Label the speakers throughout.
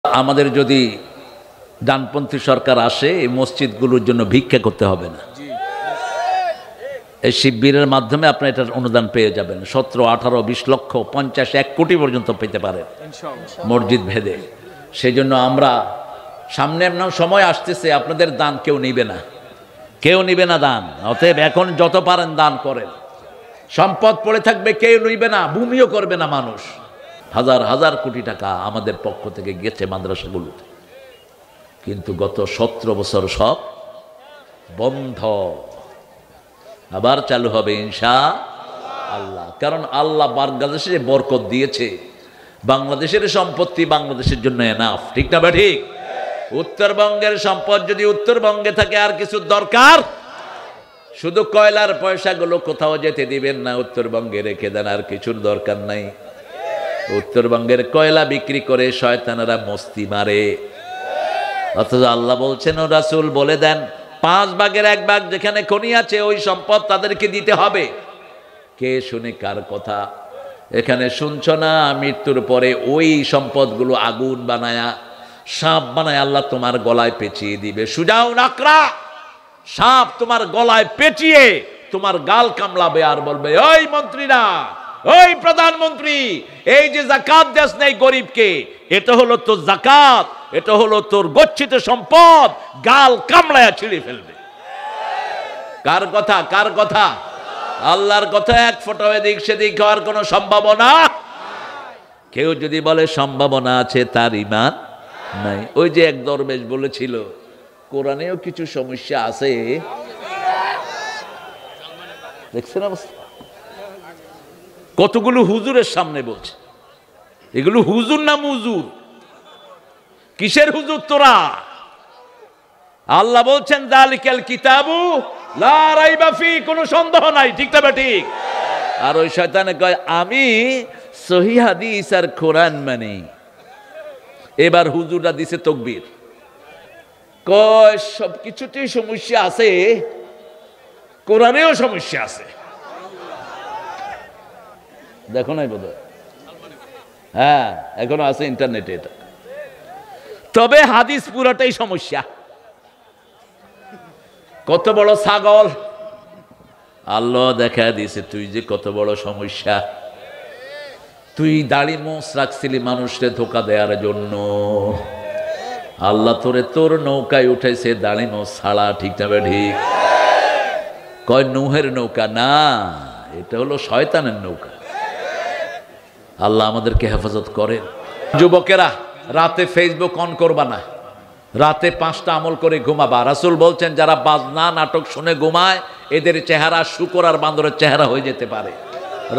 Speaker 1: আমাদের যদি ডানপন্থী সরকার আসে এই মসজিদগুলোর জন্য ভিক্ষা করতে হবে না। এই শিবিরের মাধ্যমে আপনি এটার অনুদান পেয়ে যাবেন। 17, 18, 20 লক্ষ, 50, 1 কোটি পর্যন্ত পেতে পারেন মসজিদ ভেদে। সেই জন্য আমরা সামনে সময় আসতেছে, আপনাদের দান কেউ নিবে না, কেউ নিবে না দান। অতএব এখন যত পারেন দান করেন। সম্পদ পড়ে থাকবে, কেউ নিবে না, ভূমিও করবে না মানুষ। হাজার হাজার কোটি টাকা আমাদের পক্ষ থেকে গেছে মাদ্রাসাগুলোতে, কিন্তু গত 17 বছর সব বন্ধ। আবার চালু হবে ইনশাআল্লাহ। কারণ আল্লাহ বাংলাদেশে বরকত দিয়েছে, বাংলাদেশের সম্পত্তি বাংলাদেশের জন্য এনাফ। ঠিক না বা ঠিক? উত্তরবঙ্গের সম্পদ যদি উত্তরবঙ্গে থাকে, আর কিছু দরকার? শুধু কয়লার পয়সাগুলো কোথাও যেতে দিবেন না, উত্তরবঙ্গে রেখে দেন, আর কিছুর দরকার নাই। উত্তরবঙ্গের কয়লা বিক্রি করে শয়তানেরা মস্তি মারে। অথচ আল্লাহ বলছেন ও রাসূল বলে দেন, 5 ভাগের 1 ভাগ যেখানে খনি আছে ওই সম্পদ তাদেরকে দিতে হবে। কে শুনে কার কথা? এখানে শুনছ না? মৃত্যুর পরে ওই সম্পদগুলো আগুন বানায়া, সাপ বানায় আল্লাহ তোমার গলায় পেঁচিয়ে দিবে। সুজাও নাকরা সাপ তোমার গলায় পেঁচিয়ে তোমার গাল কামড়াবে আর বলবে, ওই মন্ত্রীরা, ওই প্রধানমন্ত্রী, এই যে যাকাত দেশ নেই গরিবকে, এটা হলো তোর যাকাত, এটা হলো তোর গচ্ছিত সম্পদ। গাল কামড়ায়া ছিঁড়ে ফেলবে। কার কথা? কার কথা? আল্লাহর কথা। এক ফোঁটা এদিক সেদিক হওয়ার কোনো সম্ভাবনা। কেউ যদি বলে সম্ভাবনা আছে, তার ঈমান নাই। ওই যে এক দরবেশ বলেছিল, কোরআনেও কিছু সমস্যা আছে। দেখছেন অবস্থা? কতগুলো হুজুরের সামনে বলছে। এগুলো হুজুর না মুজুর? কিসের হুজুর তোরা? আল্লাহ বলছেন যালিকাল কিতাবু লা রাইবা ফি, কোনো সন্দেহ নাই। ঠিক না ঠিক? আর ওই শয়তানে কয় আমি সহিহ হাদিস আর কোরআন মানি। এবার হুজুররা দিছে তাকবীর, কয় সব কিছুতেই সমস্যা আছে, কোরআনেও সমস্যা আছে। দেখো নাই বোধহয়? হ্যাঁ, এখনো আছে ইন্টারনেটে এটা। তবে হাদিস পুরোটাই সমস্যা। কত বড় ছাগল আল্লাহ দেখা দিয়েছে, তুই যে কত বড় সমস্যা। তুই দাড়ি মোছ রাখছিলি মানুষকে ধোকা দেওয়ার জন্য, আল্লাহ তোরে তোর নৌকায় উঠেছে দাড়ি মোছ ছাড়া। ঠিক না ঠিক? কয় নূহের নৌকা না, এটা হলো শয়তানের নৌকা। আল্লাহ আমাদেরকে হেফাজত করেন। যুবকেরা, রাতে ফেসবুক অন করবা না, রাতে 5টা আমল করে ঘুমাবা। রাসূল বলছেন যারা বাজনা নাটক শুনে ঘুমায়, এদের চেহারা শূকর আর বান্দরের চেহারা হয়ে যেতে পারে।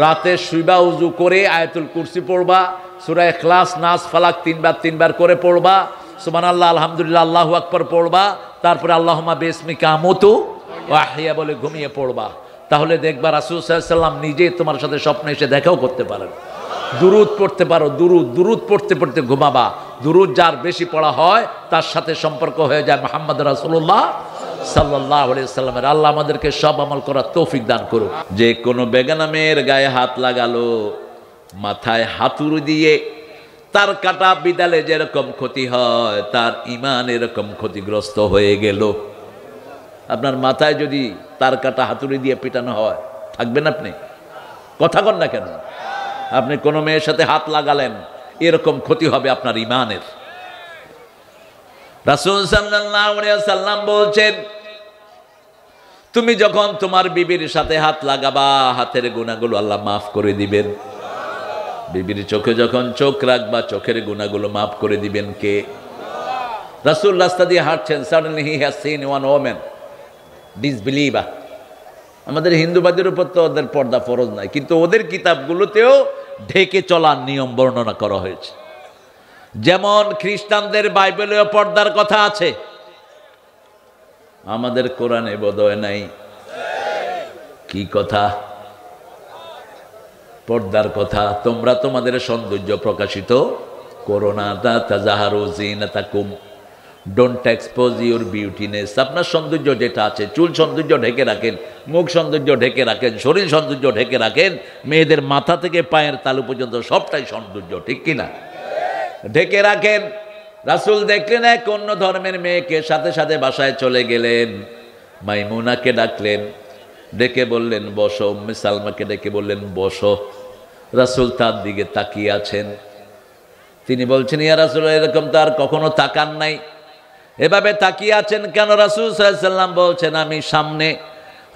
Speaker 1: রাতে শুইবা, উজু করে আয়াতুল কুরসি পড়বা, সূরা ইখলাস, নাস, ফালাক 3 বার করে পড়বা, সুবহানাল্লাহ, আলহামদুলিল্লাহ, আল্লাহু আকবার পড়বা, তারপরে আল্লাহুম্মা বিসমিকা আমুতু ওয়া আহইয়া বলে ঘুমিয়ে পড়বা। তাহলে দেখবা রাসূল সাল্লাল্লাহু আলাইহি ওয়াসাল্লাম নিজে তোমার সাথে স্বপ্নে এসে দেখাও করতে পারেন। দুরুদ পড়তে পারো, দুরুদ পড়তে পড়তে ঘুমাবা। দুরুদ যার বেশি পড়া হয় তার সাথে সম্পর্ক হয়ে যায় মুহাম্মদ রাসূলুল্লাহ সাল্লাল্লাহু আলাইহি ওয়াসাল্লামের। আল্লাহ আমাদেরকে সব আমল করার তৌফিক দান করুক। যে কোনো বেগানা মেয়ের গায়ে হাত লাগালো, মাথায় হাতুড়ি দিয়ে তার কাটা বিদালে যেরকম ক্ষতি হয়, তার ঈমান এরকম ক্ষতিগ্রস্ত হয়ে গেল। আপনার মাথায় যদি তার কাটা হাতুড়ি দিয়ে পিটানো হয়, থাকবেন আপনি? কথা কন না কেন? আপনি কোনো মেয়ের সাথে হাত লাগালেন, এরকম ক্ষতি হবে আপনার ঈমানের। রাসূল সাল্লাল্লাহু আলাইহি ওয়াসাল্লাম বলছেন, তুমি যখন তোমার বিবির সাথে হাত লাগাবা, হাতের গুনাহগুলো আল্লাহ মাফ করে দিবেন। বিবির চোখে যখন চোখ রাখবা, চোখের গুনাহগুলো মাফ করে দিবেন কে? রাসূল রাস্তা দিয়ে হাঁটছেন, suddenly he has seen one woman, disbeliever। আমাদের হিন্দুবাদের উপর তো ওদের পর্দা ফরজ নাই, কিন্তু ওদের কিতাবগুলোতেও ঢেকে চলার নিয়ম বর্ণনা করা হয়েছে। যেমন খ্রিস্টানদের বাইবেলেও পর্দার কথা আছে, আমাদের কোরআনে বোধহয় নাই। কি কথা? পর্দার কথা। তোমরা তোমাদের সৌন্দর্য প্রকাশিত করো না, তাজাহারু জিনাতাকুম, ডোন্ট এক্সপোজ ইউর বিউটিনেস। আপনার সৌন্দর্য যেটা আছে, চুল সৌন্দর্য ঢেকে রাখেন, মুখ সৌন্দর্য ঢেকে রাখেন, শরীর সৌন্দর্য ঢেকে রাখেন, মেয়েদের মাথা থেকে পায়ের তালু পর্যন্ত সবটাই সৌন্দর্য। ঠিক কিনা? ঢেকে রাখেন। রাসূল দেখলেন এক অন্য ধর্মের মেয়েকে, সাথে সাথে বাসায় চলে গেলেন, মাইমুনাকে ডাকলেন, ডেকে বললেন বসো, উম্মে সালমাকে ডেকে বললেন বসো। রাসূল তার দিকে তাকিয়ে আছেন। তিনি বলছেন, ইয়া রাসূল, এরকম তো আর কখনো তাকান নাই, এভাবে তাকিয়ে আছেন কেন? রাসূল সাল্লাল্লাহু আলাইহি ওয়াসাল্লাম বলছেন, আমি সামনে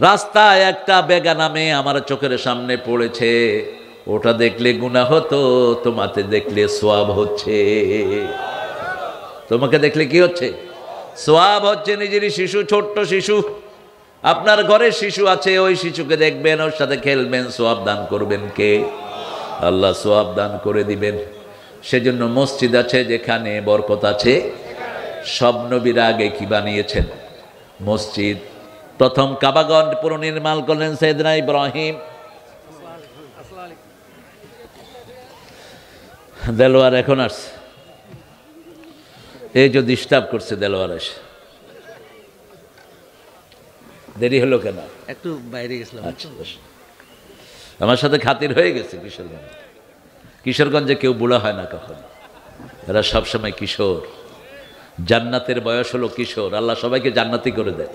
Speaker 1: রাস্তায় একটা বেগানা মেয়ে আমার চোখের সামনে পড়েছে, ওটা দেখলে গুনাহ হতো, তোমাকে দেখলে সওয়াব হচ্ছে। তোমাকে দেখলে কি হচ্ছে? সওয়াব হচ্ছে। নিজেরই শিশু, ছোট্ট শিশু, আপনার ঘরে শিশু আছে, ওই শিশুকে দেখবেন, ওর সাথে খেলবেন, সওয়াব দান করবেন কে? আল্লাহ সওয়াব দান করে দিবেন। সেজন্য মসজিদ আছে যেখানে বরকত আছে। সব নবীর আগে কি বানিয়েছেন? মসজিদ। প্রথম কাবাগর পুনর্নির্মাণ করলেন সাইয়েদনা ইব্রাহিম। দেলোয়ার এখন আসছে, এই যে ডিস্টার্ব করছে দেলোয়ার এসে। দেরি হলো কেন?
Speaker 2: একটু বাইরে গেছিলাম।
Speaker 1: আচ্ছা, আমার সাথে খাতির হয়ে গেছে। কিশোরগঞ্জ, কিশোরগঞ্জে কেউ বুড়া হয় না কখনো, এরা সবসময় কিশোর। জান্নাতের বয়স হলো কিশোর। আল্লাহ সবাইকে জান্নাতি করে দেয়।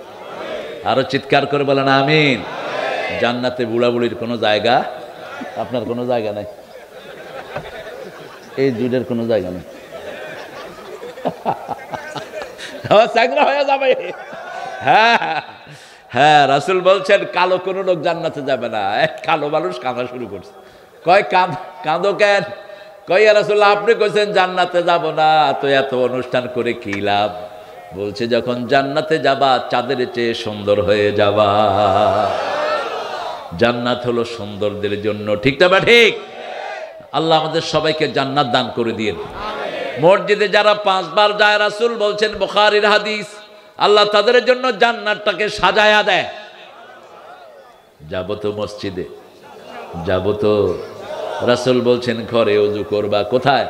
Speaker 1: আরো চিৎকার করে বলেন আমিন। জান্নাতে বুড়াবুড়ির কোনো জায়গা, আপনার কোনো জায়গা নাই, এই দুইটার কোনো জায়গা নেই। হয়ে যাবে। হ্যাঁ হ্যাঁ, রাসূল বলছেন কালো কোনো লোক জান্নাতে যাবে না। এক কালো মানুষ কাঁদা শুরু করছে। কয় কাঁদো কেন? কয় ইয়া রাসূলুল্লাহ, আপনি কইছেন জান্নাতে যাব না, তো এত অনুষ্ঠান করে কি লাভ? বলছে যখন জান্নাতে যাবা চাঁদের চেয়ে সুন্দর হয়ে যাবা। জান্নাত হলো সুন্দরদের জন্য, ঠিক না? ঠিক। আল্লাহ আমাদের সবাইকে জান্নাত দান করে দিন। মসজিদে যারা 5 বার যায়, রাসূল বলছেন, বুখারীর হাদিস, আল্লাহ তাদের জন্য জান্নাতটাকে সাজায়া দেয়। যাবো তো মসজিদে, যাবো তো। রাসূল বলছেন ঘরে ওযু করবা। কোথায়?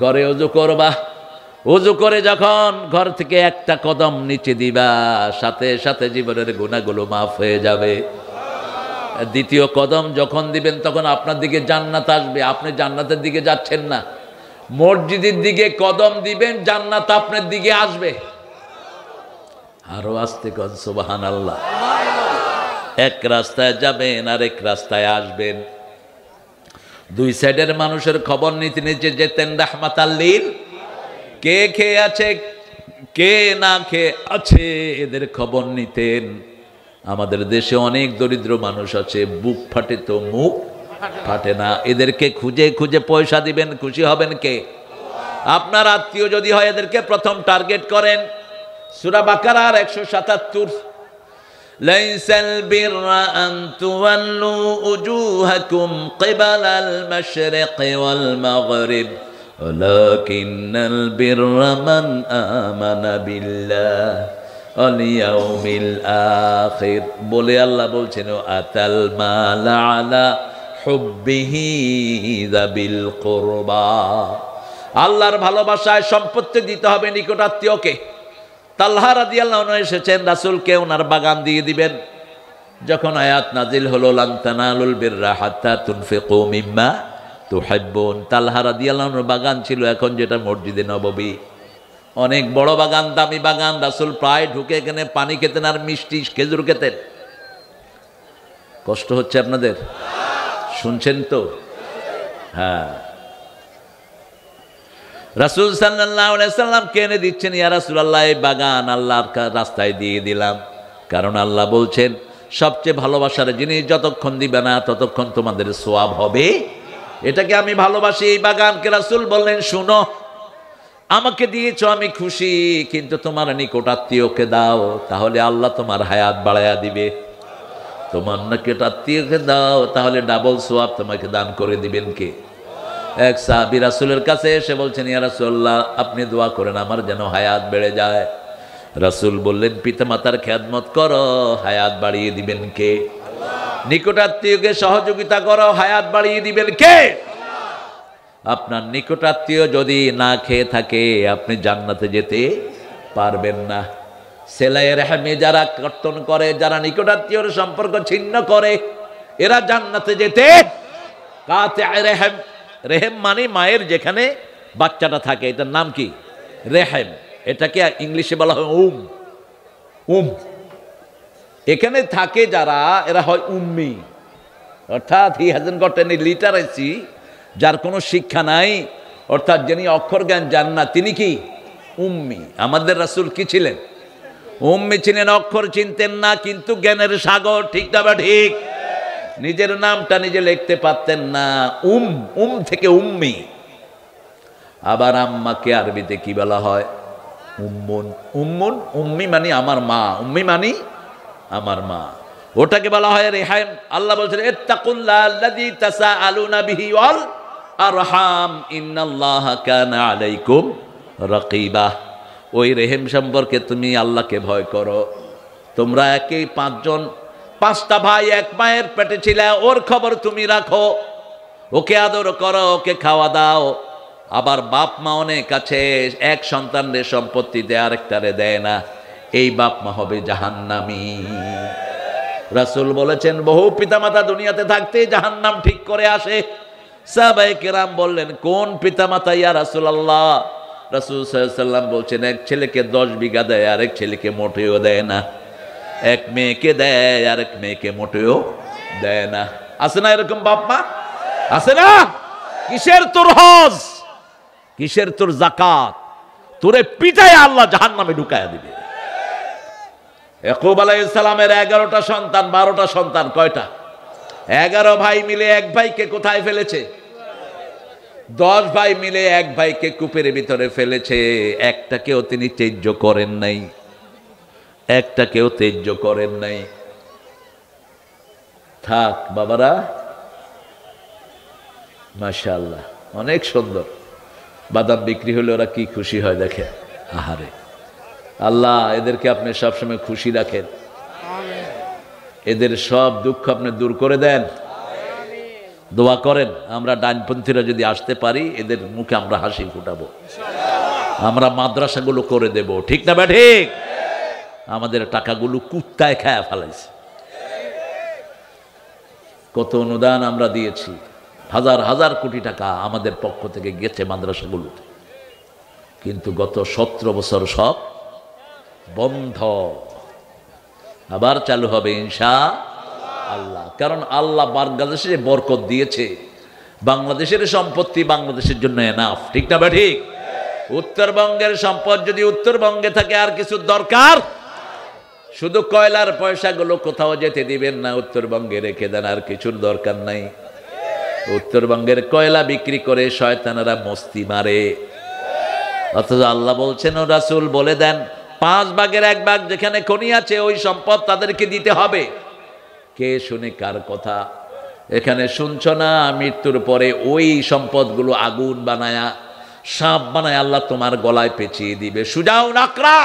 Speaker 1: ঘরে ওযু করবা। ওযু করে যখন ঘর থেকে একটা কদম নিচে দিবা, সাথে সাথে জীবনের গুনাহগুলো মাফ হয়ে যাবে। দ্বিতীয় কদম যখন দিবেন তখন আপনার দিকে জান্নাত আসবে। আপনি জান্নাতের দিকে যাচ্ছেন না, মসজিদের দিকে কদম দিবেন, জান্নাত আপনার দিকে আসবে। আরো আস্তে কন সুবহানাল্লাহ। এক রাস্তায় যাবেন আর এক রাস্তায় আসবেন। দুই সাইডের মানুষের খবর নিতে নিতে যেতেন রাহমাতাল লিল। কে খেয়ে আছে, কে না খেয়ে আছে, এদের খবর নিতেন। আমাদের দেশে অনেক দরিদ্র মানুষ আছে, বুক ফাটে তো মুখ ফাটে না। এদেরকে খুঁজে খুঁজে পয়সা দিবেন, খুশি হবেন কে? আপনার আত্মীয় যদি হয়, এদেরকে প্রথম টার্গেট করেন। সূরা বাকারার 177। লাইসাল বিররা আন তুওয়াল্লু উজুহাকুম কিবালাল মাশরিকি ওয়াল মাগরিব ওয়ালাকিন্নাল বিররা মান আমানা বিল্লাহ ওয়াল ইয়াউমিল আখির। বলে আল্লাহ বলছেন, আতাল মাল আলা হুব্বিহি যাবিল কুরবা। আল্লাহর ভালোবাসায় সম্পত্তি দিতে হবে নিকটাত্মীয়কে। তালহা রাদিয়াল্লাহু আনহু এসেছেন, রাসূলকে ওনার বাগান দিয়ে দিবেন। যখন আয়াত নাজিল হলো, লান তানালুল বিররা হাত্তা তুনফিকু মিম্মা তুহিব্বুন, তালহা রাদিয়াল্লাহু আনহুর বাগান ছিল এখন যেটা মসজিদে নববী। অনেক বড় বাগান, দামি বাগান। রাসূল প্রায় ঢুকে এখানে পানি খেতেন আর মিষ্টি খেজুর খেতেন। কষ্ট হচ্ছে আপনাদের? শুনছেন তো? হ্যাঁ। রাসূল সাল্লাল্লাহু আলাইহি ওয়াসাল্লাম কেনে দিচ্ছেন, ইয়া রাসূলুল্লাহ, এই বাগান আল্লাহর রাস্তায় দিয়ে দিলাম। কারণ আল্লাহ বলছেন, সবচেয়ে ভালোবাসার জিনিস যতক্ষণ দিবে না ততক্ষণ তোমাদের সওয়াব হবে। এটাকে আমি ভালোবাসি, এই বাগানকে। রাসূল বললেন, শুনো, আমাকে দিয়েছ আমি খুশি, কিন্তু তোমার নিকটাত্মীয়কে দাও, তাহলে আল্লাহ তোমার হায়াত বাড়ায়া দিবে। তোমার নিকটাত্মীয়কে দাও, তাহলে ডাবল সওয়াব তোমাকে দান করে দিবেন কে? এক সাহাবী রাসূলের কাছে এসে বলছেন, ইয়া রাসূলুল্লাহ, আপনি দোয়া করেন আমার যেন হায়াত বেড়ে যায়। রাসূল বললেন, পিতামাতার খেদমত করো, হায়াত বাড়িয়ে দিবেন কে? নিকটাত্মীয়কে সহযোগিতা করো, হায়াত বাড়িয়ে দিবেন কে? আপনার নিকটাত্মীয় যদি না খেয়ে থাকে, আপনি জান্নাতে যেতে পারবেন না। সেলাই রেহমে যারা কর্তন করে, যারা নিকটাত্মীয়র সম্পর্ক ছিন্ন করে, এরা জান্নাতে যেতে। কাতে রেহেম, রেহেম মানে মায়ের যেখানে বাচ্চাটা থাকে, এটার নাম কি? রেহেম, এটাকে ইংলিশে বলা হয় উম। এখানে থাকে যারা, এরা হয় উম্মি, অর্থাৎ হি হ্যাজন্ট গট এনি লিটারেসি, যার কোনো শিক্ষা নাই, অর্থাৎ যিনি অক্ষর জ্ঞান জান না, তিনি কি উম্মি। আমাদের রাসূল কি ছিলেন? উম্মি ছিলেন, অক্ষর চিনতেন না, কিন্তু জ্ঞানের সাগর। ঠিক না বা ঠিক? নিজের নামটা নিজে লিখতে পারতেন না, থেকে উম্মি। আবার আম্মাকে আরবিতে কি বলা হয়? উম্মুন। উম্মি মানে আমার মা, উম্মি মানে আমার মা, ওটাকে বলা হয় রেহাম। আল্লাহ বলছেন ইত্তাকুল্লাহ আল্লাযী তাসাআলুনা বিহি ওয়াল আরহাম ইন্নাল্লাহা কানা আলাইকুম রাকিবা। ওই রেহেম সম্পর্কে তুমি আল্লাহকে ভয় করো। তোমরা একই 5 জন, 5টা ভাই এক মায়ের পেটে ছিলে, ওর খবর তুমি রাখো, ওকে আদর করো, ওকে খাওয়া দাও। আবার বাপ মা অনেক আছে, এক সন্তানের সম্পত্তি দেয়, আরেকটারে দেয় না, এই বাপ মা হবে জাহান্নামী। রাসূল বলেছেন বহু পিতামাতা দুনিয়াতে থাকতে জাহান্নাম ঠিক করে আসে। সাহাবায়ে কেরাম বললেন কোন পিতামাতা ইয়া রাসূলুল্লাহ? রাসূল সাল্লাল্লাহু আলাইহি ওয়াসাল্লাম বলছেন এক ছেলেকে 10 বিঘা দেয়, আরেক ছেলেকে মোটেও দেয় না। এক মেয়েকে দেয়, আরেক মেয়েকে মোটেও দেয় না। আছে না এরকম বাপ মা? আছে না? কিসের তোর হজ, কিসের তোর যাকাত? তোরে পিটায় আল্লাহ জাহান্নামে ঢুকায়া দিবে। ইয়াকুব আলাইহিস সালামের 11টা সন্তান, 12টা সন্তান, কয়টা? 11 ভাই মিলে এক ভাইকে কোথায় ফেলেছে? 10 ভাই মিলে এক ভাইকে কূপের ভিতরে ফেলেছে। একটাকেও তিনি ত্যায্য করেন নাই, একটাকেও ত্যায্য করেন নাই। থাক বাবারা, মাশাআল্লাহ, অনেক সুন্দর। বাদাম বিক্রি হলে ওরা কি খুশি হয় দেখেন। আহারে আল্লাহ, এদেরকে আপনি সবসময় খুশি রাখেন, এদের সব দুঃখ আপনি দূর করে দেন। দোয়া করেন আমরা ডানপন্থীরা যদি আসতে পারি, এদের মুখে আমরা হাসি ফুটাবো, আমরা মাদ্রাসাগুলো করে দেব। ঠিক না বা ঠিক? আমাদের টাকাগুলো কুত্তায় খায়া ফেলাইছে। কত অনুদান আমরা দিয়েছি, হাজার হাজার কোটি টাকা আমাদের পক্ষ থেকে গেছে মাদ্রাসাগুলোতে, কিন্তু গত 17 বছর সব বন্ধ। আবার চালু হবে ইনশাআল্লাহ। কারণ আল্লাহ বাংলাদেশে যে বরকত দিয়েছে, বাংলাদেশের সম্পত্তি বাংলাদেশের জন্য এনাফ। ঠিক না বা ঠিক? উত্তরবঙ্গের সম্পদ যদি উত্তরবঙ্গে থাকে, আর কিছু দরকার? শুধু কয়লার পয়সাগুলো কোথাও যেতে দিবেন না, উত্তরবঙ্গে রেখে দেন, আর কিছুর দরকার নাই। উত্তরবঙ্গের কয়লা বিক্রি করে শয়তানেরা মস্তি মারে, অথচ আল্লাহ বলছেন ও রাসূল বলে দেন 5 ভাগের 1 ভাগ যেখানে খনি আছে ওই সম্পদ তাদেরকে দিতে হবে। কে শুনে কার কথা? এখানে শুনছো না? মৃত্যুর পরে ওই সম্পদগুলো আগুন বানায়া, সাপ বানায় আল্লাহ তোমার গলায় পেঁচিয়ে দিবে। সুজাও নাকরা,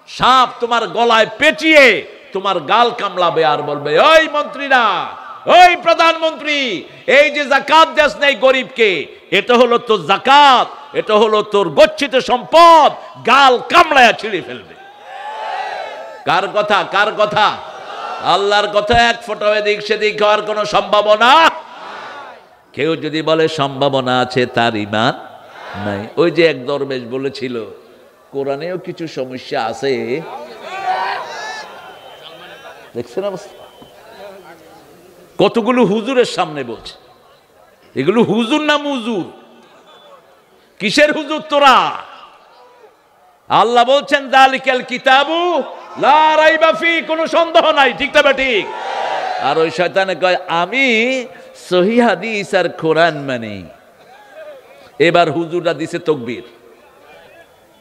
Speaker 1: সাপ তোমার গলায় পেঁচিয়ে তোমার গাল কামড়াবে আর বলবে ওই মন্ত্রীরা, ওই প্রধানমন্ত্রী, এই যে যাকাত দেস নাই গরিবকে, এটা হলো তোর যাকাত, এটা হলো তোর গচ্ছিত সম্পদ, গাল কামড়ায়া ছিঁড়ে ফেলবে। কার কথা? কার কথা? আল্লাহর কথা। এক ফোঁটা এদিক সেদিক হওয়ার কোনো সম্ভাবনা? কেউ যদি বলে সম্ভাবনা আছে, তার ঈমান নাই। ওই যে এক দরবেশ বলেছিল কোরআনেও কিছু সমস্যা আছে, দেখছেন অবস্থা? কতগুলো হুজুরের সামনে বলছে, এগুলো হুজুর না মুজুর? কিসের হুজুর তোরা? আল্লাহ বলছেন যালিকাল কিতাবু লা রাইবা ফি, কোনো সন্দেহ নাই। ঠিক না ঠিক? আর ওই শয়তানে কয় আমি সহিহ হাদিস আর কোরআন মানি। এবার হুজুররা দিছে তাকবীর,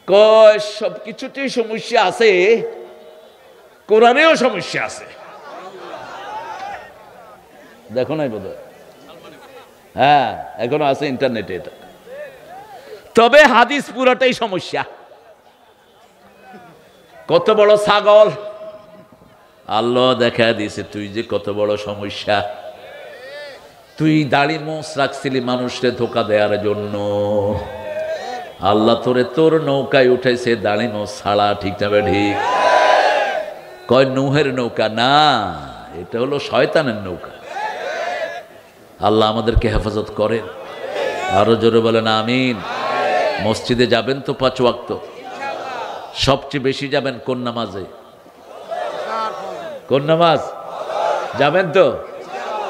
Speaker 1: কয় সব কিছুতেই সমস্যা আছে, কোরআনেও সমস্যা আছে। দেখো নাই বোধ হয়? হ্যাঁ, এখনো আছে ইন্টারনেটে এটা। তবে হাদিস পুরোটাই সমস্যা। কত বড় ছাগল আল্লাহ দেখা দিয়েছে, তুই যে কত বড় সমস্যা। তুই দাড়ি মোছ রাখছিলি মানুষকে ধোকা দেওয়ার জন্য, আল্লাহ তোরে তোর নৌকায় উঠেছে দাড়ি মোছ ছাড়া। ঠিক না ঠিক? কয় নূহের নৌকা না, এটা হলো শয়তানের নৌকা। আল্লাহ আমাদেরকে হেফাজত করেন, আরো জোরে বলেন আমিন। মসজিদে যাবেন তো 5 ওয়াক্ত? সবচেয়ে বেশি যাবেন কোন নামাজে? কোন নামাজ যাবেন তো?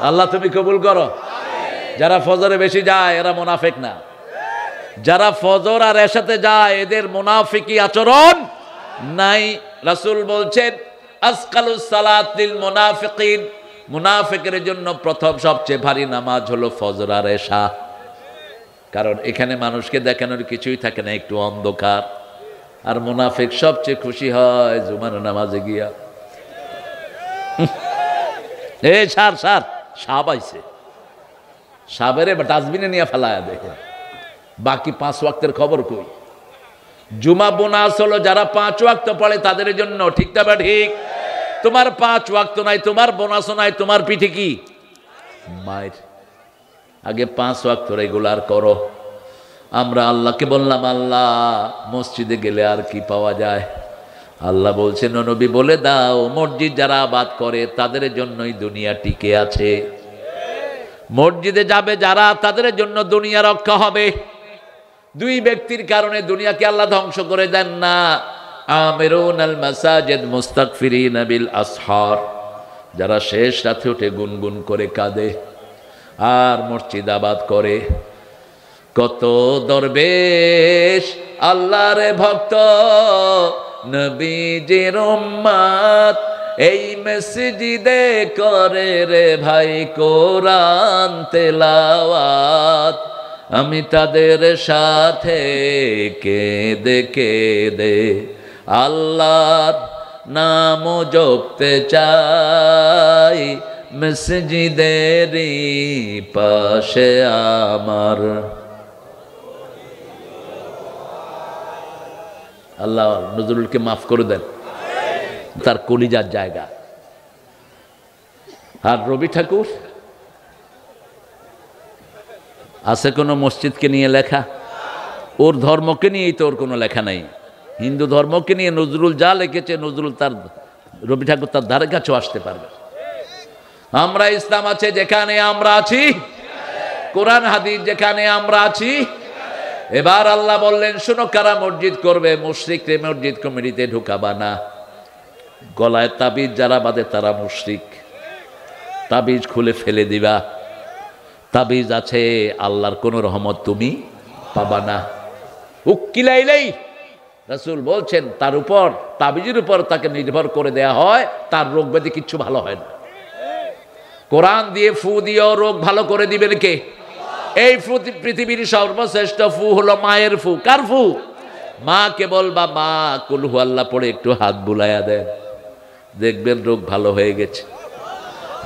Speaker 1: আল্লাহ তুমি কবুল করো। যারা ফজরে বেশি যায় এরা মুনাফিক না। যারা ফজর আর এশাতে যায় এদের মুনাফিকি আচরণ নাই। রাসূল বলছেন আসকালুস সালাত লিল মুনাফিকিন, মুনাফিকের জন্য প্রথম সবচেয়ে ভারী নামাজ হলো ফজর আর এশা। কারণ এখানে মানুষকে দেখানোর কিছুই থাকে না, একটু অন্ধকার। আর মুনাফিক সবচেয়ে খুশি হয় জুমার নামাজে গিয়া। এই সার সাপ আইছে, সাবেরে ডাস্টবিনে নিয়ে ফেলায় দেখে। বাকি 5 ওয়াক্তের খবর কই? জুমা বোনাস হলো যারা 5 ওয়াক্ত পড়ে তাদের জন্য, ঠিক না বা ঠিক? তোমার 5 ওয়াক্ত নাই, তোমার বোনাসও নাই, তোমার পিঠে কি মায়ের। আগে 5 ওয়াক্ত রেগুলার করো। আমরা আল্লাহকে বললাম, আল্লাহ মসজিদে গেলে আর কি পাওয়া যায়? আল্লাহ বলছেন, নবী বলে দাও মসজিদ যারা আবাদ করে তাদের জন্যই দুনিয়া টিকে আছে। মসজিদে যাবে যারা তাদের জন্য দুনিয়া রক্ষা হবে। 2 ব্যক্তির কারণে দুনিয়াকে আল্লাহ ধ্বংস করে দেন না। আমিরুনাল মাসাজিদ মুস্তাগফিরিনা বিল আসহার, যারা শেষ রাতে উঠে গুনগুন করে কাঁদে আর মসজিদ আবাদ করে। কত দরবেশ আল্লাহর ভক্ত নবীজির উম্মত এই মসজিদে করে রে ভাই কোরআন তেলাওয়াত। আমি তাদের সাথে কেঁদে কেঁদে আল্লাহর নাম জপতে চাই। মসজিদেরই পাশে আমার। আল্লাহ নজরুলকে মাফ করে দেন, তার কলিজার জায়গা। আর রবি ঠাকুর আছে কোনো মসজিদকে নিয়ে লেখা? ওর ধর্মকে নিয়েই তো ওর কোনো লেখা নাই। হিন্দু ধর্মকে নিয়ে নজরুল যা লিখেছে, নজরুল তার রবি ঠাকুর তার ধারে কাছেও আসতে পারবে। আমরা ইসলাম আছে যেখানে আমরা আছি, কোরআন হাদিস যেখানে আমরা আছি। এবার আল্লাহ বললেন, শোনো কারা মসজিদ করবে, মুশরিকরে মসজিদ কমিটিতে ঢুকাবা না। গলায় তাবিজ যারা বাঁধে তারা মুশরিক, তাবিজ খুলে ফেলে দিবা। তাবিজ আছে আল্লাহর কোন রহমত তুমি পাবা না। উকিলাইলেই রাসূল বলছেন তার উপর, তাবিজের উপর তাকে নির্ভর করে দেয়া হয়, তার রোগ ব্যাধি কিচ্ছু ভালো হয় না। কোরআন দিয়ে ফু দিয়েও রোগ ভালো করে দিবেন কে? এই ফু পৃথিবীর সর্বশ্রেষ্ঠ ফু হলো মায়ের ফু। কার ফু? মাকে বলবা, মা কুল হু আল্লাহ পড়ে একটু হাত বুলাইয়া দেন, দেখবেন রোগ ভালো হয়ে গেছে।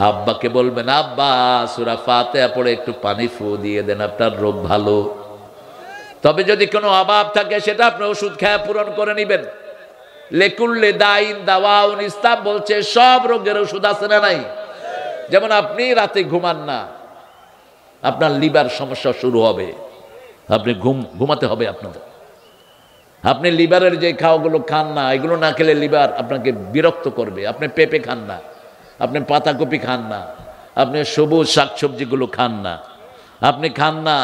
Speaker 1: আব্বাকে বলবেন, আব্বা সূরা ফাতিহা পড়ে একটু পানি ফু দিয়ে দেন, আপনার রোগ ভালো। তবে যদি কোনো অভাব থাকে সেটা আপনি ওষুধ খেয়ে পূরণ করে নেবেন। লেকুল্লে দাইন দাওয়াউন, ইসলাম বলছে সব রোগের ওষুধ আছে না নাই? যেমন আপনি রাতে ঘুমান না, আপনার লিভার সমস্যা শুরু হবে, আপনি ঘুমাতে হবে আপনাদের। আপনি লিভারের যে খাওয়াগুলো খান না, এগুলো না খেলে লিভার আপনাকে বিরক্ত করবে। আপনি পেঁপে খান না, আপনি পাতাকপি খান না, আপনি সবুজ শাকসবজিগুলো খান না, আপনি খান না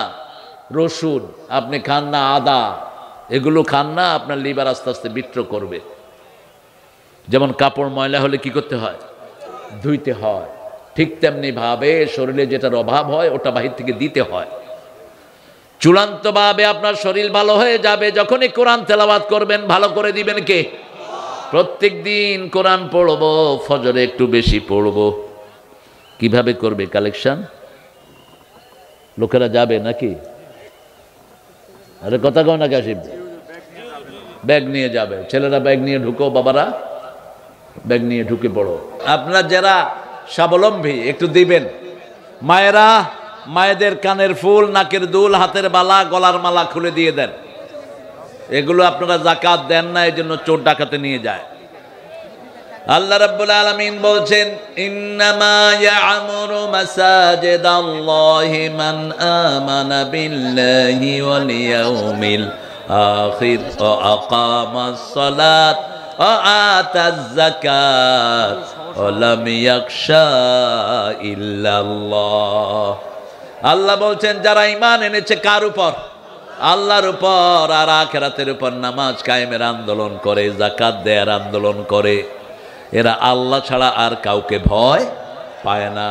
Speaker 1: রসুন, আপনি খান না আদা, এগুলো খান না, আপনার লিভার আস্তে আস্তে বিট্র করবে। যেমন কাপড় ময়লা হলে কি করতে হয়? ধুইতে হয়। ঠিক তেমনি ভাবে শরীরে যেটার অভাব হয় ওটা বাহির থেকে দিতে হয়। চূড়ান্তভাবে আপনার শরীর ভালো হয়ে যাবে যখনই কোরআন তেলাওয়াত করবেন। ভালো করে দিবেন কে? প্রত্যেক দিন কোরআন পড়বো, ফজরে একটু বেশি পড়বো। কিভাবে করবে কালেকশন? লোকেরা যাবে নাকি? আরে কথা কও না কাশিম, ব্যাগ নিয়ে যাবে। ছেলেরা ব্যাগ নিয়ে ঢুকো, বাবারা ব্যাগ নিয়ে ঢুকে পড়ো। আপনারা যারা স্বাবলম্বী একটু দিবেন। মায়েরা মায়েদের কানের ফুল, নাকের দুল, হাতের বালা, গলার মালা খুলে দিয়ে দেন। এগুলো আপনারা যাকাত দেন না, এই জন্য চোর ডাকাতে নিয়ে যায়। আল্লাহ রাব্বুল আলামিন বলছেন, ইন্নামা ইয়া'মুরু মাসাজিদাল্লাহি মান আমানা বিল্লাহি ওয়াল ইয়াউমিল আখির ওয়া আকামাস সালাত ওয়া আতাজ যাকাত ওয়া লাম ইয়াখশা ইল্লাল্লাহ। আল্লাহ বলছেন যারা ঈমান এনেছে কার উপর? আল্লাহর উপর আর আখিরাতের উপর নামাজ কায়েমের আন্দোলন করে, যাকাত দেয়ার আন্দোলন করে, এরা আল্লাহ ছাড়া আর কাউকে ভয় পায় না।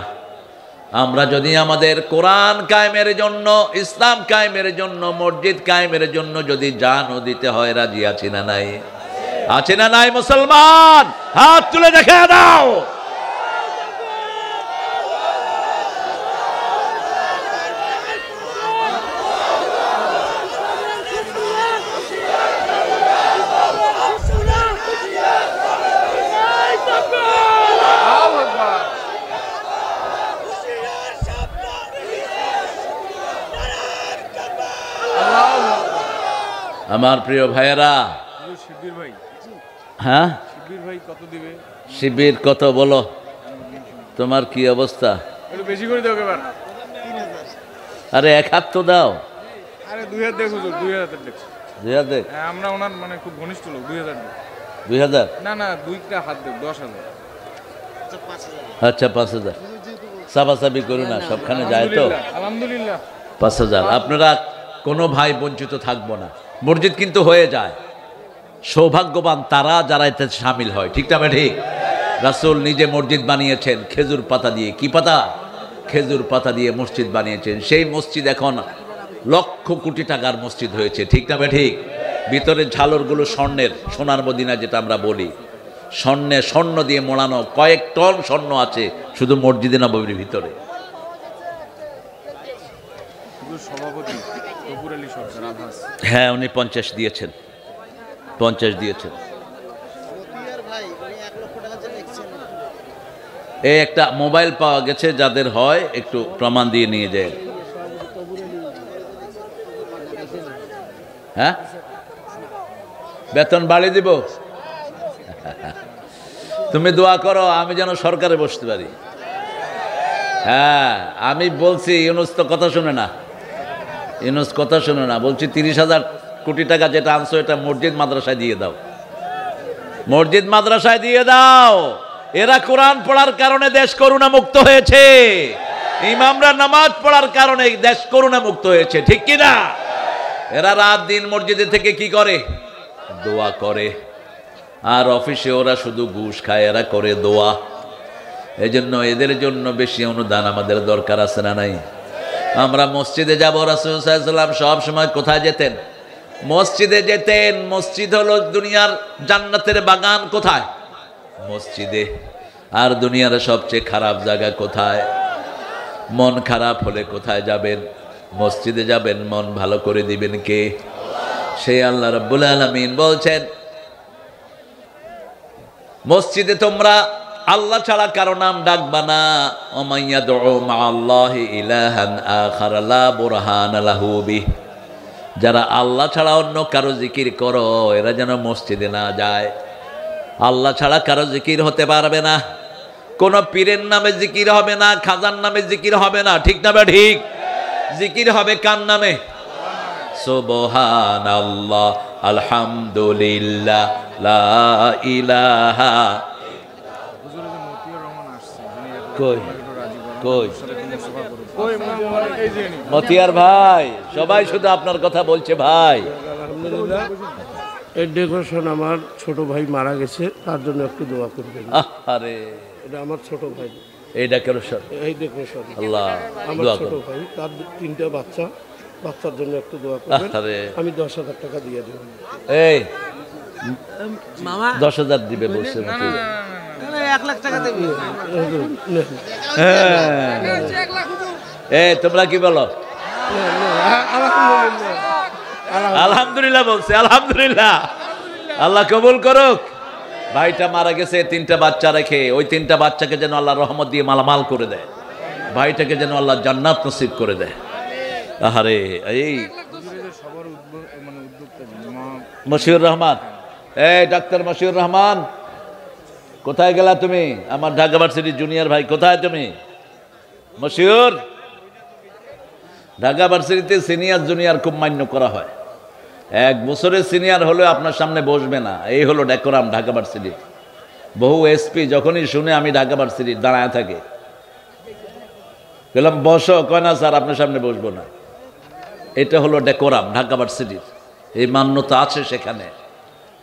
Speaker 1: আমরা যদি আমাদের কোরআন কায়েমের জন্য, ইসলাম কায়েমের জন্য, মসজিদ কায়েমের জন্য যদি জানও দিতে হয়, রাজি আছি না নাই? আছে না নাই মুসলমান? হাত তুলে দেখে দাও। আমার প্রিয় ভাইয়েরা, হ্যাঁ শিবির কত বলো, তোমার কি অবস্থা?
Speaker 2: বেশি করে দাও এবার।
Speaker 1: আরে এক হাত তো দাও।
Speaker 2: আরে 2000 দেখ হুজুর, 2000 দেখ।
Speaker 1: 2000 দেখ।
Speaker 2: হ্যাঁ, আমরা ওনার মানে খুব ঘনিষ্ঠ লোক। 2000 দেখ।
Speaker 1: 2000?
Speaker 2: না না, দুইটা হাত দেখ, 10000।
Speaker 1: আচ্ছা 5000। সাবাসাবি করো না, সবখানে যায় তো।
Speaker 2: আলহামদুলিল্লাহ
Speaker 1: 5000। আপনারা কোনো ভাই বঞ্চিত থাকবো না। মসজিদ কিন্তু হয়ে যায়। সৌভাগ্যবান তারা যারা এতে সামিল হয়, ঠিক না ঠিক? রাসূল নিজে মসজিদ বানিয়েছেন খেজুর পাতা দিয়ে। কি পাতা? খেজুর পাতা দিয়ে মসজিদ বানিয়েছেন। সেই মসজিদ এখন লক্ষ কোটি টাকার মসজিদ হয়েছে, ঠিক না ঠিক? ভিতরের ঝালরগুলো স্বর্ণের, সোনার মদিনা যেটা আমরা বলি, স্বর্ণ দিয়ে মোড়ানো, কয়েক টন স্বর্ণ আছে শুধু মসজিদে নববীর ভিতরে।
Speaker 2: সভাপতি গফুর আলী সরকার আভাস।
Speaker 1: হ্যাঁ, উনি 50 দিয়েছেন, 50 দিয়েছেন। এই একটা মোবাইল পাওয়া গেছে, যাদের হয় একটু প্রমাণ দিয়ে নিয়ে যায়। হ্যাঁ, বেতন বাড়িয়ে দিব। তুমি দোয়া করো আমি যেন সরকারে বসতে পারি। হ্যাঁ, আমি বলছি, ইউনুস তো কথা শুনে না, ইউনুস কথা শুনে না। বলছি 30,000 কোটি টাকা যেটা আনছো এটা মসজিদ মাদ্রাসায় দিয়ে দাও, মসজিদ মাদ্রাসায় দিয়ে দাও। এরা কোরআন পড়ার কারণে দেশ করুণা মুক্ত হয়েছে, ইমামরা নামাজ পড়ার কারণে দেশ করুণা মুক্ত হয়েছে, ঠিক কি না? এরা রাত দিন মসজিদে থেকে কি করে? দোয়া করে। আর অফিসে ওরা শুধু ঘুষ খায়, এরা করে দোয়া। এই জন্য এদের জন্য বেশি অনুদান আমাদের দরকার আছে না নাই? আমরা মসজিদে যাব, রাসূল সাল্লাল্লাহু আলাইহি ওয়াসাল্লাম সব সময় কোথায় যেতেন? মসজিদে যেতেন। মসজিদ হলো দুনিয়ার জান্নাতের বাগান। কোথায়? মসজিদে। আর দুনিয়ার সবচেয়ে খারাপ জায়গা কোথায়? মন খারাপ হলে কোথায় যাবেন? মসজিদে যাবেন। মন ভালো করে দিবেন কে? সেই আল্লাহ রাব্বুল আলামিন বলছেন, মসজিদে তোমরা আল্লাহ ছাড়া কারো নাম ডাকবা না। ওমাইয়াদউ মাআল্লাহি ইলাহান আখার লা বুরহানা লাহু বিহ। যারা আল্লাহ ছাড়া অন্য কারো জিকির করো, এরা যেন মসজিদে না যায়। আল্লাহ ছাড়া কারো জিকির হতে পারবে না। কোন পীরের নামে জিকির হবে না, খাজার নামে জিকির হবে না, ঠিক না ঠিক? জিকির হবে কার নামে? সুবহানাল্লাহ, আলহামদুলিল্লাহ, লা ইলাহা। কই কই মতিয়ার ভাই, সবাই শুধু আপনার কথা বলছে ভাই।
Speaker 3: আলহামদুলিল্লাহ, এই ডেকোরেশন আমার ছোট ভাই মারা গেছে, তার জন্য একটু দোয়া করবেন।
Speaker 1: আরে
Speaker 3: এটা আমার ছোট ভাই,
Speaker 1: এই ডেকোরেশন,
Speaker 3: এই ডেকোরেশন
Speaker 1: আল্লাহ
Speaker 3: আমার
Speaker 1: দোয়া
Speaker 3: ছোট
Speaker 1: করুন।
Speaker 3: ভাই, তার 3টা বাচ্চা, বাচ্চার জন্য একটু দোয়া করবেন।
Speaker 1: আরে
Speaker 3: আমি 10,000 টাকা দিয়ে দেব।
Speaker 1: এই
Speaker 4: মামা
Speaker 1: 10,000 দিবে বলছে নাকি?
Speaker 4: 1 লাখ টাকা দেবে।
Speaker 1: এই তোমরা কি বলো? আলহামদুলিল্লাহ বলছে। আলহামদুলিল্লাহ, আল্লাহ কবুল করুক। ভাইটা মারা গেছে 3টা বাচ্চা রেখে, ওই 3টা বাচ্চাকে যেন আল্লাহ রহমত দিয়ে মালামাল করে দেয়, ভাইটাকে যেন আল্লাহ জান্নাত নসিব করে দেয়। আহারে, এই মশিউর রহমান, এই ডাক্তার মশিউর রহমান, কোথায় গেলা তুমি? আমার ঢাকা ভার্সিটির জুনিয়র ভাই, কোথায় তুমি? মশিউর, ঢাকা ভার্সিটিতে সিনিয়র জুনিয়র খুব মান্য করা হয়। 1 বছরের সিনিয়র হলেও আপনার সামনে বসবে না, এই হলো ডেকোরাম ঢাকা ভার্সিটি। বহু এসপি যখনই শুনে আমি ঢাকা ভার্সিটি দাঁড়ায় থাকে, বললাম বসো, কয় না স্যার আপনার সামনে বসবো না। এটা হলো ডেকোরাম ঢাকা ভার্সিটির, এই মান্যতা আছে সেখানে।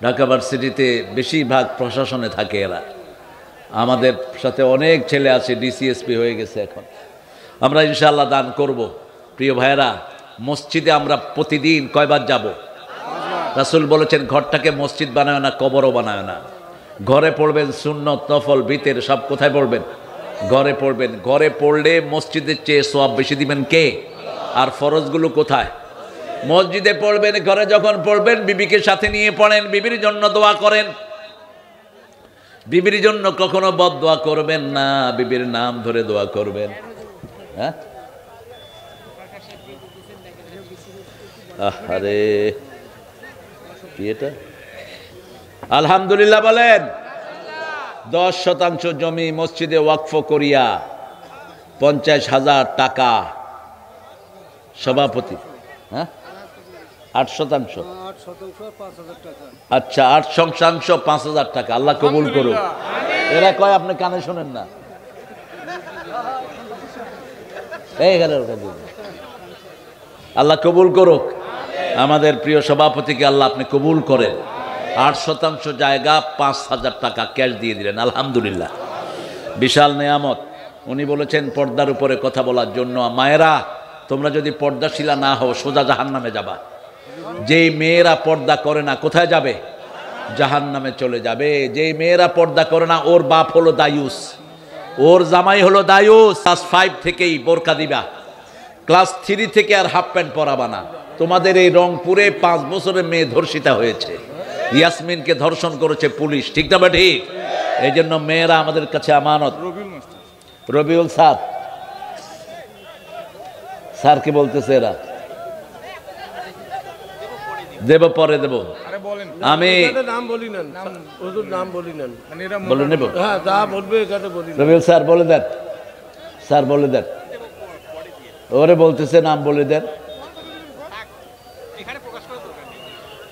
Speaker 1: ঢাকা ভার্সিটিতে বেশিরভাগ প্রশাসনে থাকে এরা। আমাদের সাথে অনেক ছেলে আছে, ডিসিএসপি হয়ে গেছে এখন। আমরা ইনশাআল্লাহ দান করব। প্রিয় ভাইয়েরা, মসজিদে আমরা প্রতিদিন কয়বার যাব? রাসূল বলেছেন ঘরটাকে মসজিদ বানায় না, কবরও বানায় না। ঘরে পড়বেন সুন্নত, নফল, বিতের সব কোথায় পড়বেন? ঘরে পড়বেন। ঘরে পড়লে মসজিদের চেয়ে সওয়াব বেশি দিবেন কে? আর ফরজগুলো কোথায়? মসজিদে পড়বেন। ঘরে যখন পড়বেন বিবিকে সাথে নিয়ে পড়েন, বিবির জন্য দোয়া করেন। বিবির জন্য কখনো বদদোয়া করবেন না, বিবির নাম ধরে দোয়া করবেন। হ্যাঁ, আরে কি এটা? আলহামদুলিল্লাহ বলেন। 10% জমি মসজিদে ওয়াকফ করিয়া 50,000 টাকা সভাপতি। হ্যাঁ, 8%। আচ্ছা, 8% 5,000 টাকা। আল্লাহ কবুল করুক। এরা কয় আপনি কানে শোনেন না। আল্লাহ কবুল করুক। আমাদের প্রিয় সভাপতিকে আল্লাহ আপনি কবুল করেন। 8% জায়গা 5,000 টাকা ক্যাশ দিয়ে দিলেন, আলহামদুলিল্লাহ, বিশাল নেয়ামত। উনি বলেছেন পর্দার উপরে কথা বলার জন্য। মায়েরা, তোমরা যদি পর্দাশীলা না হও সোজা জাহান্নামে যাবা। যেই মেয়েরা পর্দা করে না কোথায় যাবে? জাহান্নামে চলে যাবে। যেই মেয়েরা পর্দা করে না ওর বাপ হলো দায়ুস, ওর জামাই হলো দায়ুস। ক্লাস 5 থেকেই বোরকা দিবা, ক্লাস 3 থেকে আর হাফ প্যান্ট পরাবা না। তোমাদের এই রংপুরে 5 বছরের মেয়ে ধর্ষিতা হয়েছে, ইয়াসমিনকে ধর্ষণ করেছে পুলিশ, ঠিক না? ঠিক। এই জন্য মেয়েরা আমাদের কাছে আমানত। রবিউল স্যার, স্যারকে বলতেছে এরা দেব, পরে দেব। আমি
Speaker 3: নাম বলি না, হুজুর নাম বলি না,
Speaker 1: বলে নেব।
Speaker 3: হ্যাঁ, যা বলবে এখানে বলি।
Speaker 1: রবিউল স্যার বলে দেন, স্যার বলে দেন, ওরে বলতেছে নাম বলে দেন।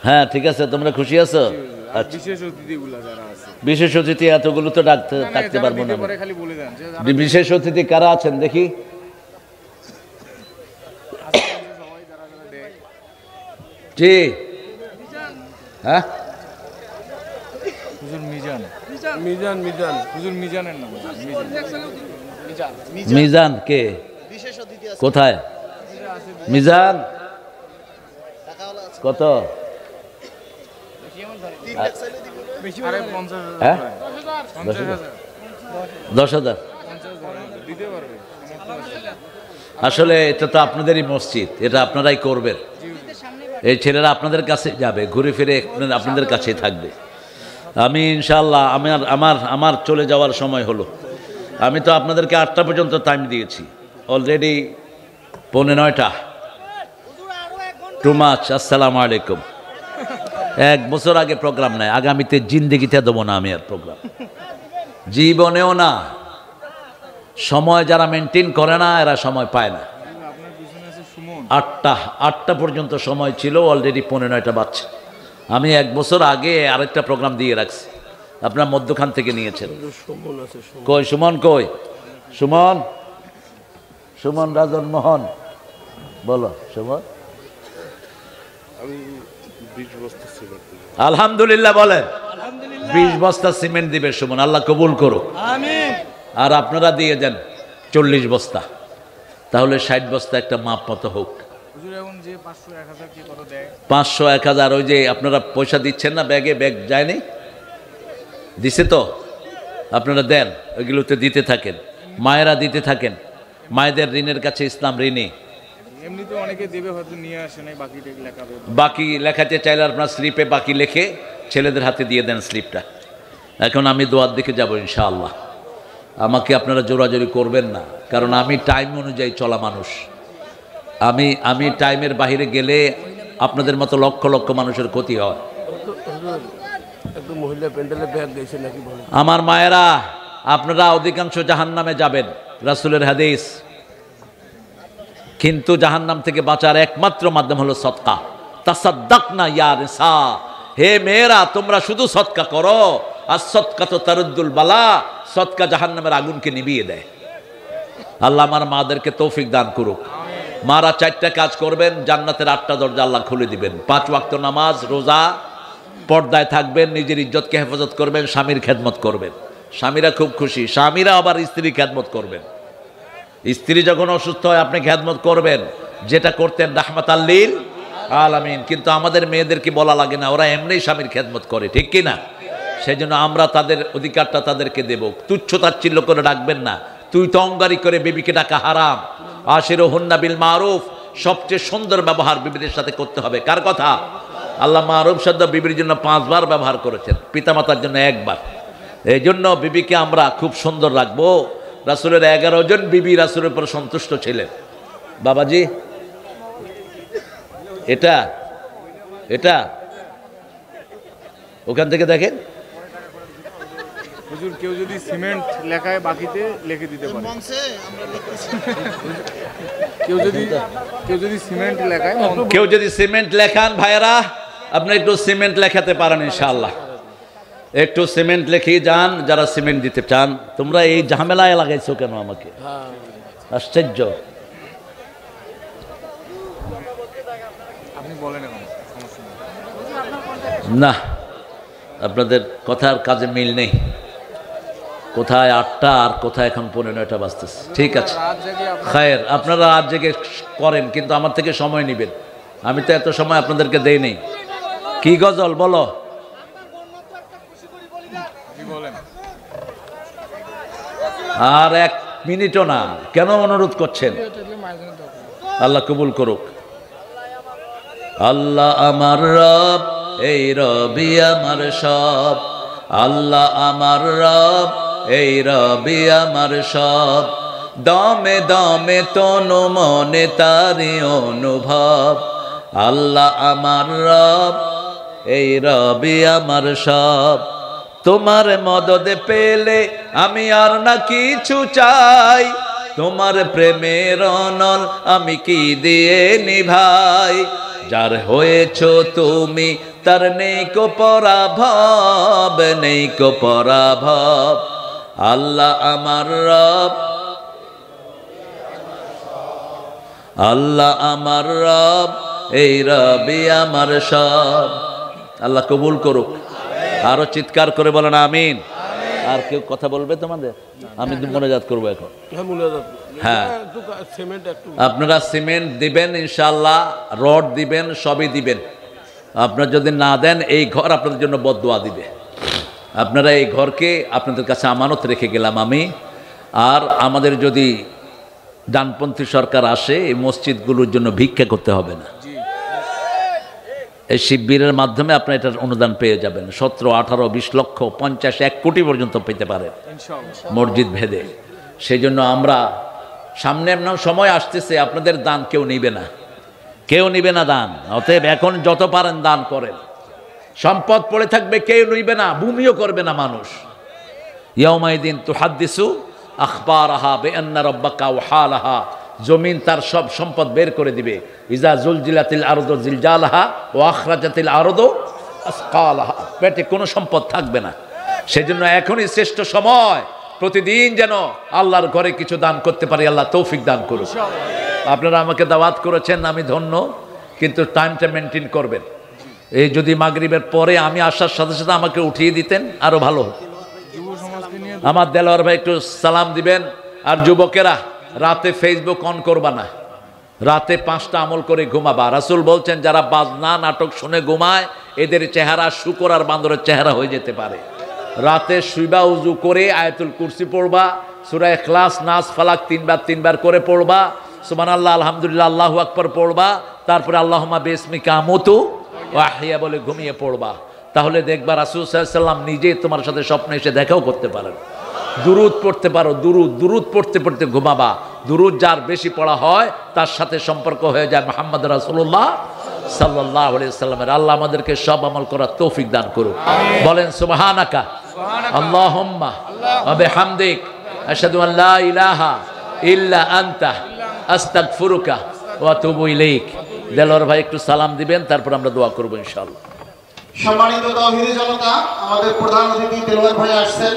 Speaker 1: হ্যাঁ ঠিক আছে, তোমরা খুশি আছো? আচ্ছা, বিশেষ অতিথি এতগুলো তো ডাকতে পারবো না। বিশেষ অতিথি কারা আছেন দেখি? জি, হ্যাঁ, মিজান কে? কোথায় মিজান? কত? হ্যাঁ, 10,000। আসলে এটা তো আপনাদেরই মসজিদ, এটা আপনারাই করবেন। এই ছেলেরা আপনাদের কাছে যাবে, ঘুরে ফিরে আপনাদের কাছেই থাকবে। আমি ইনশাআল্লাহ আমার চলে যাওয়ার সময় হলো। আমি তো আপনাদেরকে 8টা পর্যন্ত টাইম দিয়েছি, অলরেডি 8:45। Too much. আসসালামু আলাইকুম। 1 বছর আগে প্রোগ্রাম নাই, আগামীতে জিন্দেগিতে দেবো না আমি আর প্রোগ্রাম, জীবনেও না। সময় যারা মেনটেন করে না এরা সময় পায় না। 8টা পর্যন্ত সময় ছিল, অলরেডি 9:45 বাজছে। আমি 1 বছর আগে আরেকটা প্রোগ্রাম দিয়ে রাখছি, আপনার মধ্যখান থেকে নিয়েছেন। কই সুমন? কই সুমন? সুমন রাজন মোহন, বলো সুমন। আলহামদুলিল্লাহ বলেন। 20 বস্তা সিমেন্ট দিবে সুমন, আল্লাহ কবুল করুক। আর আপনারা দিয়ে দেন 40 বস্তা, তাহলে 60 বস্তা একটা মাপ মতো হোক। 500, 1000 ওই যে আপনারা পয়সা দিচ্ছেন না, ব্যাগে ব্যাগ যায়নি, দিছে তো, আপনারা দেন, ওইগুলোতে দিতে থাকেন। মায়েরা দিতে থাকেন, মায়েদের ঋণের কাছে ইসলাম ঋণী। বাকি লেখাতে চাইলে আপনার স্লিপে বাকি লেখে ছেলেদের হাতে দিয়ে দেন স্লিপটা। এখন আমি দোয়ার দিকে যাব ইনশাআল্লাহ। আমাকে আপনারা জোরাজোরি করবেন না, কারণ আমি টাইম অনুযায়ী চলা মানুষ। আমি টাইমের বাইরে গেলে আপনাদের মতো লক্ষ লক্ষ মানুষের ক্ষতি হয়। আমার মায়েরা, আপনারা অধিকাংশ জাহান্নামে যাবেন, রাসূলের হাদিস। কিন্তু জাহান্নাম থেকে বাঁচার একমাত্র মাধ্যম হলো সদকা। তাসাদ্দাকনা ইয়া নিসা, হে মেয়েরা তোমরা শুধু সদকা করো। আর সদকা তো তারুদ্দুল বালা, সদকা জাহান্নামের আগুনকে নিভিয়ে দেয়। আল্লাহ আমার মাদেরকে তৌফিক দান করুক। মারা 4টা কাজ করবেন, জান্নাতের 8টা দরজা আল্লাহ খুলে দিবেন। 5 ওয়াক্ত নামাজ, রোজা, পর্দায় থাকবেন, নিজের ইজ্জতকে হেফাজত করবেন, স্বামীর খেদমত করবেন। স্বামীরা খুব খুশি, স্বামীরা আবার স্ত্রীর খেদমত করবেন। স্ত্রী যখন অসুস্থ হয় আপনি খেদমত করবেন, যেটা করতেন রাহমাতাল লিল আলামিন। কিন্তু আমাদের মেয়েদেরকে বলা লাগে না, ওরা এমনিই স্বামীর খেদমত করে, ঠিক কি না? সেই জন্য আমরা তাদের অধিকারটা তাদেরকে দেব। তুচ্ছ তাচ্ছিল্য করে ডাকবেন না, তুই তো অঙ্গারি করে বিবিকে ডাকা হারাম। আশিরুহুন্না বিল মারুফ, সবচেয়ে সুন্দর ব্যবহার বিবিদের সাথে করতে হবে। কার কথা? আল্লাহ মারুফ শব্দ বিবির জন্য 5 বার ব্যবহার করেছেন, পিতামাতার জন্য 1 বার। এই জন্য বিবিকে আমরা খুব সুন্দর রাখবো। রাসূলের 11 জন বিবি রাসূলের উপর সন্তুষ্ট ছিলেন। বাবাজি এটা এটা ওখান থেকে দেখেন,
Speaker 2: হুজুর কেউ যদি সিমেন্ট লেখায় বাকিতে লিখে দিতে পারে। কেউ যদি সিমেন্ট লেখায়,
Speaker 1: কেউ যদি সিমেন্ট লেখান ভাইয়েরা, আপনি একটু সিমেন্ট লেখাতে পারেন ইনশাআল্লাহ। একটু সিমেন্ট লিখিয়ে যান যারা সিমেন্ট দিতে চান। তোমরা এই ঝামেলায় লাগাইছো কেন আমাকে? আশ্চর্য।
Speaker 2: আপনি বলেন এখন, সমস্যা নেই।
Speaker 1: না, আপনাদের কথার কাজে মিল নেই। কোথায় 8টা আর কোথায় এখন 15টা বাজতেছে। ঠিক আছে, খায়ের, আপনারা রাত জেগে করেন, কিন্তু আমার থেকে সময় নেবেন। আমি তো এত সময় আপনাদেরকে দেই নেই। কি গজল বলো? আর 1 মিনিটও না, কেন অনুরোধ করছেন? আল্লাহ কবুল করুক। আল্লাহ আমার রব, এই রবি আমার সব। আল্লাহ আমার রব, এই রবি আমার সব। দমে দমে তনু মনে তারি অনুভব। আল্লাহ আমার রব, এই রবি আমার সব। তোমার মদদ পেলে আমি আর না কিছু চাই। তোমার প্রেমের অনল আমি কি দিয়ে নিভাই। যার হয়েছো তুমি তার নেই কো পরাভব, নেই কো পরাভব। আল্লাহ আমার রব, আল্লাহ আমার রব, এই রবি আমার সব। আল্লাহ কবুল করুক। আরো চিৎকার করে বলেন আমিন। আর কেউ কথা বলবে তোমাদের? আমি মোনাজাত করবো এখন। হ্যাঁ, আপনারা সিমেন্ট দিবেন ইনশাআল্লাহ, রড দিবেন, সবই দিবেন। আপনারা যদি না দেন এই ঘর আপনাদের জন্য বদদুয়া দিবে। আপনারা এই ঘরকে আপনাদের কাছে আমানত রেখে গেলাম আমি। আর আমাদের যদি ডানপন্থী সরকার আসে, এই মসজিদগুলোর জন্য ভিক্ষা করতে হবে না। এই শিবিরের মাধ্যমে আপনারা এটার অনুদান পেয়ে যাবেন। 17, 18, 20 লক্ষ, 50, 1 কোটি পর্যন্ত পেতে পারেন মসজিদ ভেদে। সেই জন্য আমরা সামনে সময় আসতেছে, আপনাদের দান কেউ নিবে না, কেউ নিবে না দান। অতএব এখন যত পারেন দান করেন। সম্পদ পড়ে থাকবে, কেউ নিবে না, ভূমিও করবে না মানুষ। ইয়াউমাইদিন তুহাদ্দিসু আখবারাহা বিআন্না রাব্বাকা ওয়াহালাহা। জমিন তার সব সম্পদ বের করে দিবে। ইজা জুলজিলাতিল আরদু জিলজালাহা ওয়া আখরাজাতিল আরদু আসকালাহা। পেটে কোনো সম্পদ থাকবে না। সেজন্য এখনই শ্রেষ্ঠ সময়, প্রতিদিন যেন আল্লাহর ঘরে কিছু দান করতে পারি। আল্লাহ তৌফিক দান করুন। আপনারা আমাকে দাওয়াত করেছেন, আমি ধন্য, কিন্তু টাইমটা মেনটেন করবেন। এই যদি মাগরিবের পরে আমি আসার সাথে সাথে আমাকে উঠিয়ে দিতেন আরো ভালো হতো। আমার দেলোয়ার ভাই একটু সালাম দিবেন। আর যুবকেরা, রাতে ফেসবুক অন করবা না, রাতে 5টা আমল করে ঘুমাবা। রাসূল বলছেন যারা বাজনা নাটক শুনে ঘুমায় এদের চেহারা শূকর আর বান্দরের চেহারা হয়ে যেতে পারে। রাতে শুইবা, উজু করে আয়াতুল কুরসি পড়বা, সূরা ইখলাস, নাস, ফালাক 3 বার করে পড়বা, সুবহানাল্লাহ, আলহামদুলিল্লাহ, আল্লাহু আকবার পড়বা, তারপরে আল্লাহুম্মা বিসমিকা আমুতু ওয়া আহইয়া বলে ঘুমিয়ে পড়বা। তাহলে দেখবা রাসূল সাল্লাল্লাহু আলাইহি ওয়াসাল্লাম নিজে তোমার সাথে স্বপ্নে এসে দেখাও করতে পারেন। দুরুদ পড়তে পারো, দুরুদ পড়তে পড়তে ঘুমাবা। দুরুদ যার বেশি পড়া হয় তার সাথে সম্পর্ক হয়ে যায় মুহাম্মদ রাসূলুল্লাহ সাল্লাল্লাহু আলাইহি ওয়াসাল্লামের। আল্লাহ আমাদেরকে সব আমল করার তৌফিক দান করুন। বলেন সুবহানাকা আল্লাহুম্মা ওয়া বিহামদিক আশহাদু আল লা ইলাহা ইল্লা আনতা আস্তাগফিরুকা ওয়া আতুবু ইলাইক। দেলোয়ার ভাই একটু সালাম দিবেন, তারপর আমরা দোয়া করব ইনশাআল্লাহ।
Speaker 5: সম্মানিত তাওহীদি জনতা, আমাদের প্রধান অতিথি দেলোয়ার ভাই আসছেন।